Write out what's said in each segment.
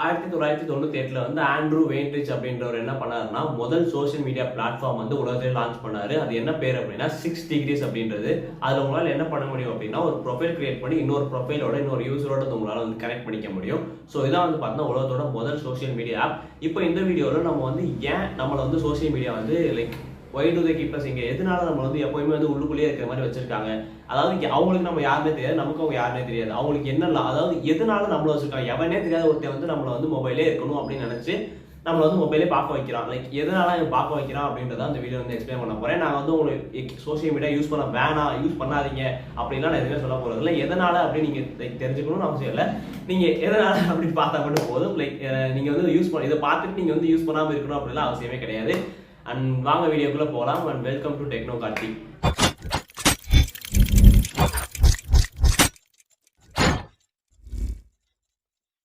1998 வந்து ஆண்ட்ரூ வெயின்ரிச் அப்படின்றவர் என்ன பண்ணாருன்னா முதல் சோஷியல் மீடியா பிளாட்ஃபார்ம் வந்து உலகத்திலே லான்ச் பண்ணாரு. அது என்ன பேர் அப்படின்னா 6 டிகிரிஸ் அப்படின்றது. அதில் உங்களால் என்ன பண்ண முடியும் அப்படின்னா ஒரு ப்ரொஃபைல் கிரியேட் பண்ணி இன்னொரு ப்ரொஃபைலோட இன்னொரு யூஸரோட உங்களால் வந்து கனெக்ட் பண்ணிக்க முடியும். ஸோ இதான் வந்து பார்த்தீங்கன்னா உலகத்தோட முதல் சோஷியல் மீடியா ஆப். இப்போ இந்த வீடியோவில் நம்ம வந்து ஏன் நம்மளை வந்து சோஷியல் மீடியா வந்து like why to they keep as இங்கே, எதனால நம்ம வந்து எப்போயுமே வந்து உள்ளுக்குள்ளேயே இருக்கிற மாதிரி வச்சிருக்காங்க. அதாவது அவங்களுக்கு நம்ம யாருனே தெரியாது, நமக்கு அவங்க யாருனே தெரியாது. அவங்களுக்கு என்ன அதாவது எதனால நம்மள வச்சிருக்காங்க, எவனே தெரியாத ஒருத்தர் வந்து நம்மளை வந்து மொபைலே இருக்கணும் அப்படின்னு நினைச்சு நம்மளை வந்து மொபைலே பார்க்க வைக்கிறான். லைக் எதனால பார்க்க வைக்கிறான் அப்படின்றத அந்த வீடியோ வந்து எக்ஸ்பிளைன் பண்ண போறேன். நான் வந்து உங்களுக்கு சோஷியல் மீடியா யூஸ் பண்ண வேணாம், யூஸ் பண்ணாதீங்க அப்படின்லாம் நான் எதுவுமே சொல்ல போறது இல்லை. எதனால அப்படின்னு நீங்க லைக் தெரிஞ்சுக்கணும்னு அவசியம் இல்லை. நீங்க எதனால அப்படின்னு பார்த்தா மட்டும் போதும். லைக் நீங்க வந்து யூஸ் பண்ண இதை பார்த்துட்டு நீங்க வந்து யூஸ் பண்ணாம இருக்கணும் அப்படிலாம் அவசியமே கிடையாது. அண்ட் வாங்க வீடியோக்குள்ள போகலாம். And welcome to Techno Karthi.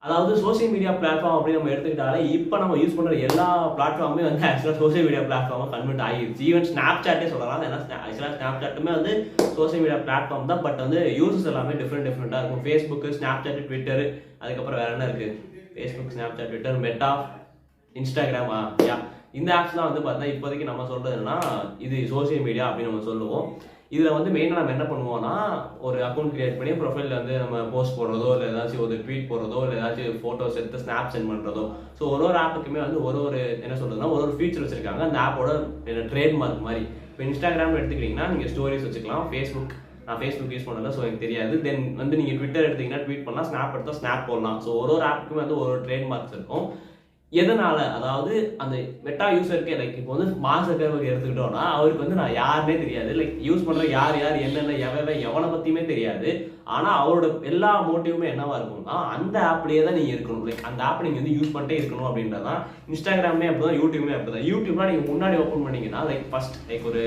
அதாவது சோஷியல் மீடியா பிளாட்ஃபார்ம் அப்படின்னு நம்ம எடுத்துக்கிட்டாலே இப்போ நம்ம யூஸ் பண்ணுற எல்லா பிளாட்ஃபார்மே வந்து ஆக்சுவலாக சோஷியல் மீடியா பிளாட்ஃபார்மாக கன்வெர்ட் ஆகிடுச்சு. ஈவன் ஸ்னாப் சாட்டே சொல்லலாம். ஏன்னா ஆக்சுவலாக ஸ்னாப் சாட்டுமே வந்து சோஷியல் மீடியா பிளாட்ஃபார்ம் தான். பட் வந்து யூசஸ் எல்லாமே டிஃப்ரெண்டாக இருக்கும். ஃபேஸ்புக்கு, ஸ்னாப் சாட், ட்விட்டர், அதுக்கப்புறம் வேற என்ன இருக்குது, Facebook, Snapchat, Twitter, Meta, Instagram, yeah இந்த ஆப்ஸ் தான் வந்து பார்த்தீங்கன்னா இப்போதைக்கு நம்ம சொல்றதுன்னா இது சோஷியல் மீடியா அப்படின்னு நம்ம சொல்லுவோம். இதில் வந்து மெயினாக நம்ம என்ன பண்ணுவோம்னா ஒரு அக்கௌண்ட் கிரியேட் பண்ணி ப்ரொஃபைலில் வந்து நம்ம போஸ்ட் போடுறதோ இல்லை ஏதாச்சும் ஒரு ட்வீட் போடுறதோ இல்லை ஏதாச்சும் ஃபோட்டோஸ் எடுத்து ஸ்னாப் சென்ட் பண்ணுறதோ. ஸோ ஒரு ஆப்புக்குமே வந்து ஒரு என்ன சொல்றதுன்னா ஒரு ஃபீச்சர் வச்சிருக்காங்க. அந்த ஆப்போட ட்ரேட்மார்க் மாதிரி. இப்போ இன்ஸ்டாகிராம் எடுத்துக்கிட்டிங்கன்னா நீங்கள் ஸ்டோரிஸ் வச்சுக்கலாம். நான் ஃபேஸ்புக் யூஸ் பண்ணல, ஸோ எனக்கு தெரியாது. தென் வந்து நீங்கள் ட்விட்டர் எடுத்தீங்கன்னா ட்வீட் பண்ணலாம், ஸ்னாப் எடுத்தால் ஸ்னாப் போடலாம். ஸோ ஒரு ஆப்புக்குமே வந்து ஒரு ட்ரேட்மார்க்ஸ் இருக்கும். எதனால, அதாவது அந்த மெட்டா யூசருக்கே லைக் இப்போ வந்து மாசக்கருக்கு எடுத்துக்கிட்டோம்னா அவருக்கு வந்து நான் யாருன்னே தெரியாது. லைக் யூஸ் பண்ற யார் என்னென்ன எவனை பத்தியுமே தெரியாது. ஆனா அவரோட எல்லா மோட்டிவுமே என்னவா இருக்கும்னா அந்த ஆப்லயே தான் நீங்க இருக்கணும். லைக் அந்த ஆப் நீங்க வந்து யூஸ் பண்ணிட்டே இருக்கணும் அப்படின்றதான். இன்ஸ்டாகிராமே அப்படிதான், யூடியூப்மே அப்படிதான். யூடியூப்லாம் நீங்க முன்னாடி ஓப்பன் பண்ணீங்கன்னா லைக் ஃபர்ஸ்ட் லைக் ஒரு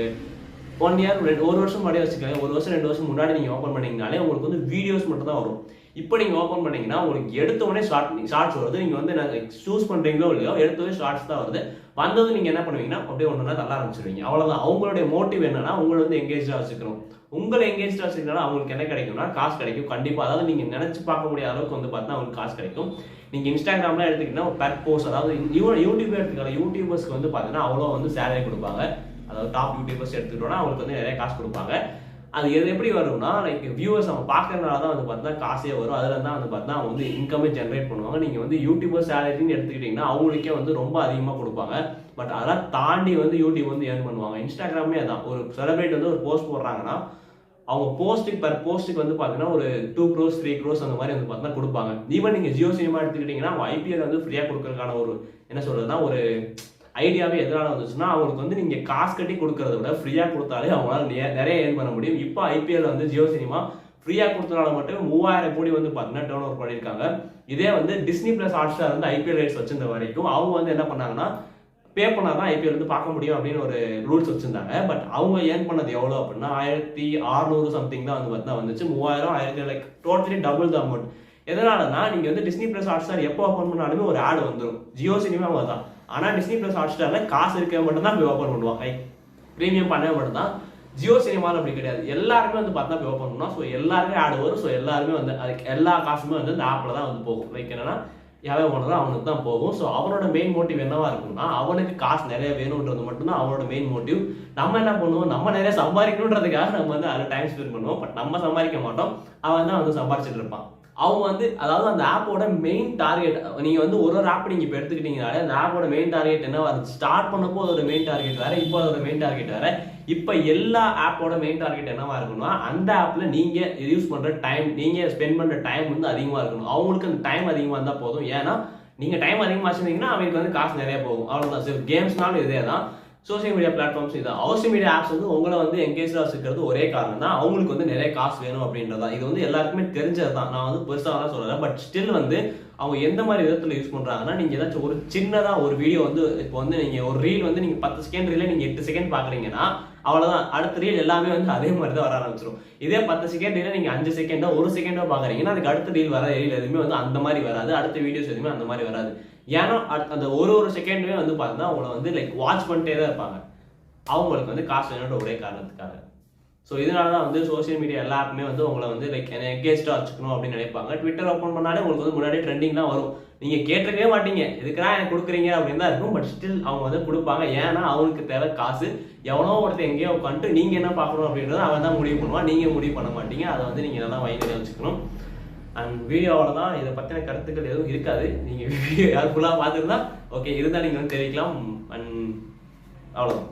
1 இயர் ஒரு வருஷம் முன்னாடியே வச்சுக்கோங்க, 1 வருஷம் 2 வருஷம் முன்னாடி நீங்க ஓப்பன் பண்ணீங்கனாலே உங்களுக்கு வந்து வீடியோஸ் மட்டும் தான் வரும். இப்போ நீங்க ஓப்பன் பண்ணீங்கன்னா உங்களுக்கு எடுத்த உடனே ஷார்ட்ஸ் வருது. நீங்க வந்து சூஸ் பண்றீங்களோ இல்லையோ எடுத்தோடனே ஷார்ட்ஸ் தான் வருது. வந்தது நீங்க என்ன பண்ணுவீங்கன்னா அப்படியே ஒன்றா தள்ள ஆரம்பிச்சிருவீங்க. அவ்வளவுதான். அவங்களுடைய மோட்டிவ் என்னன்னா உங்களை வந்து எங்கேஜா வச்சுக்கணும். உங்களை எங்கேஜா வச்சுக்கனால அவங்களுக்கு என்ன கிடைக்கும்னா காசு கிடைக்கும் கண்டிப்பா. அதாவது நீங்க நினைச்சு பார்க்க முடியாத அளவுக்கு வந்து பார்த்தா அவங்களுக்கு காசு கிடைக்கும். நீங்க இன்ஸ்டாகிராம்லாம் எடுத்துக்கிட்டீங்கன்னா பெர் போஸ்ட், அதாவது யூடியூப் எடுத்துக்கலாம். யூடியூபர்ஸ்க்கு வந்து பார்த்தீங்கன்னா அவ்வளோ வந்து சேலரி கொடுப்பாங்க. அதாவது டாப் யூடியூபர்ஸ் எடுத்துக்கிட்டோம்னா அவங்களுக்கு வந்து நிறைய காசு கொடுப்பாங்க. அது எப்படி வரும்னா லைக் வியூவர்ஸ் அவங்க பார்க்கறதுனால தான் வந்து பார்த்தீங்கன்னா காசே வரும். அதுல தான் வந்து பார்த்தீங்கன்னா அவங்க வந்து இன்கமே ஜென்ரேட் பண்ணுவாங்க. நீங்க வந்து யூடியூபர் சேலரின்னு எடுத்துக்கிட்டீங்கன்னா அவங்களுக்கே வந்து ரொம்ப அதிகமாக கொடுப்பாங்க. பட் அதெல்லாம் தாண்டி வந்து யூடியூப் வந்து ஏர்ன் பண்ணுவாங்க. இன்ஸ்டாகிராமே அதான். ஒரு செலிபிரிட்டி வந்து ஒரு போஸ்ட் போடுறாங்கன்னா அவங்க போஸ்ட்டுக்கு வந்து பார்த்தீங்கன்னா ஒரு 2 crores 3 crores அந்த மாதிரி வந்து பார்த்தீங்கன்னா கொடுப்பாங்க. ஈவன் நீங்க ஜியோ சினிமா எடுத்துக்கிட்டீங்கன்னா அவங்க ஐபிஎல் வந்து ஃப்ரீயா கொடுக்கறதுக்கான ஒரு என்ன சொல்றதுன்னா ஒரு ஐடியாவே எதனால வந்துச்சுன்னா அவங்களுக்கு வந்து நீங்க காசு கட்டி கொடுக்கறத விட ஃப்ரீயா கொடுத்தாலே அவங்களால நிறைய ஏர்ன் பண்ண முடியும். இப்போ ஐபிஎல் வந்து ஜியோ சினிமா ஃப்ரீயா கொடுத்தனால மட்டும் 3000 கோடி வந்து பார்த்தீங்கன்னா டர்ன் ஓவர் பண்ணியிருக்காங்க. இதே வந்து டிஸ்னி பிளஸ் ஹாட்ஸ்டார் வந்து ஐபிஎல் ரைட்ஸ் வச்சிருந்த வரைக்கும் அவங்க வந்து என்ன பண்ணாங்கன்னா பே பண்ணாதான் ஐபிஎல் வந்து பார்க்க முடியும் அப்படின்னு ஒரு ரூல்ஸ் வச்சிருந்தாங்க. பட் அவங்க ஏர்ன் பண்ணது எவ்வளோ அப்படின்னா 1600 சம்திங் தான் வந்து பார்த்தா வந்துச்சு. 3000 like totally double the amount. எதனாலனா நீங்க வந்து டிஸ்னி பிளஸ் ஹாட்ஸ்டார் எப்போ ஓப்பன் பண்ணாலுமே ஒரு ஆட் வந்துடும். ஜியோ சினிமா தான். ஆனா டிஸ்னி பிளஸ் ஹாட்ஸ்டார்ல காசு இருக்க மட்டும் தான் போய் ஓப்பன் பண்ணுவாங்க. லைக் ப்ரீமியம் பண்ண மட்டும் தான். ஜியோ சினிமாவில் அப்படி கிடையாது. எல்லாருமே வந்து பார்த்தா போய் ஓப்பன் பண்ணுவோம். ஸோ எல்லாருமே ஆட் வரும். ஸோ எல்லாருமே வந்து அதுக்கு எல்லா காசுமே வந்து இந்த ஆப்ல தான் வந்து போகும். லைக் என்னன்னா யாவே ஓனரோ அவனுக்கு தான் போகும். ஸோ அவனோட மெயின் மோட்டிவ் என்னவா இருக்கும்னா அவனுக்கு காசு நிறைய வேணும்ன்றது மட்டும்தான் அவனோட மெயின் மோட்டிவ். நம்ம என்ன பண்ணுவோம், நம்ம நிறைய சம்பாதிக்கணுன்றதுக்காக நம்ம வந்து அதில் டைம் ஸ்பெண்ட் பண்ணுவோம். பட் நம்ம சம்பாதிக்க மாட்டோம், அவன் தான் வந்து சம்பாதிச்சுட்டு இருப்பான். அவங்க வந்து அதாவது அந்த ஆப்போட மெயின் டார்கெட் நீங்க வந்து ஒரு ஆப் நீங்க இப்போ எடுத்துக்கிட்டீங்கனாலே அந்த ஆப்போட மெயின் டார்கெட் என்ன வருது, ஸ்டார்ட் பண்ணப்போ அதோட மெயின் டார்கெட் வேற, இப்போ அதோட மெயின் டார்கெட் வேற. இப்போ எல்லா ஆப்போட மெயின் டார்கெட் என்னவா இருக்கும்னா அந்த ஆப்ல நீங்க யூஸ் பண்ற டைம், நீங்க ஸ்பெண்ட் பண்ற டைம் வந்து அதிகமா இருக்கணும். அவங்களுக்கு அந்த டைம் அதிகமா இருந்தா போதும். ஏன்னா நீங்க டைம் அதிகமா வச்சிருந்தீங்கன்னா அவங்களுக்கு வந்து காசு நிறைய போகும். அவ்வளவுதான். சரி, கேம்ஸ்னாலும் இதே தான். சோஷியல் மீடியா பிளாட்ஃபார்ம்ஸ் இதான். சோஷியல் மீடியா ஆப்ஸ் வந்து உங்களை வந்து எங்கேஜா வச்சுக்கிறது ஒரே காரணம் தான், அவங்களுக்கு வந்து நிறைய காசு வேணும் அப்படின்றதா. இது வந்து எல்லாருக்குமே தெரிஞ்சது தான். நான் வந்து பெருசாக தான் சொல்லலை. பட் ஸ்டில் வந்து அவங்க எந்த மாதிரி விதத்தில் யூஸ் பண்ணுறாங்கன்னா நீங்கள் ஏதாச்சும் ஒரு சின்னதாக ஒரு வீடியோ வந்து இப்போ வந்து நீங்கள் ஒரு ரீல் வந்து நீங்கள் 10 செகண்ட் ரீல நீங்கள் 8 செகண்ட் பார்க்குறீங்கன்னா அவ்வளோதான். அடுத்த ரீல் எல்லாமே வந்து அதே மாதிரி தான் வர ஆரம்பிச்சிடும். இதே 10 செகண்ட் ரீல நீங்கள் 5 செகண்டோ 1 செகண்டோ பார்க்குறீங்கன்னா அதுக்கு அடுத்த ரீல் வர ரீல் எதுவுமே வந்து அந்த மாதிரி வராது. அடுத்த வீடியோஸ் எதுவுமே அந்த மாதிரி வராது. ஏன்னா அந்த ஒரு செகண்டுமே வந்து பார்த்தீங்கன்னா அவங்கள வந்து லைக் வாட்ச் பண்ணிட்டே தான் இருப்பாங்க. அவங்களுக்கு வந்து காசு வேணுன்ற ஒரே காரணத்துக்காக. ஸோ இதனால தான் வந்து சோஷியல் மீடியா எல்லாருமே வந்து உங்களை வந்து லைக் எங்கேஜ்டாக வச்சுக்கணும் அப்படின்னு நினைப்பாங்க. ட்விட்டர் ஓப்பன் பண்ணாலே உங்களுக்கு வந்து முன்னாடி ட்ரெண்டிங் தான் வரும். நீங்கள் கேட்டிருக்கவே மாட்டீங்க, எதுக்குன்னா எனக்கு கொடுக்குறீங்க அப்படின்னு தான் இருக்கும். பட் ஸ்டில் அவங்க வந்து கொடுப்பாங்க. ஏன்னா அவனுக்கு தேவை காசு. எவனோ ஒருத்தர் எங்கேயோ உட்காந்துட்டு நீங்கள் என்ன பார்க்கணும் அப்படின்றத அவன் தான் முடிவு பண்ணுவான், நீங்கள் முடிவு பண்ண மாட்டீங்க. அதை வந்து நீங்கள் நல்லா வயதில் வச்சுக்கணும். அண்ட் வீடியோவில் தான் இதை பற்றின கருத்துக்கள் எதுவும் இருக்காது. நீங்கள் வீடியோ யார் ஃபுல்லாக பார்த்துருந்தா ஓகே, இருந்தால் நீங்கள் வந்து தெரிவிக்கலாம். அண்ட் அவ்வளோதான்.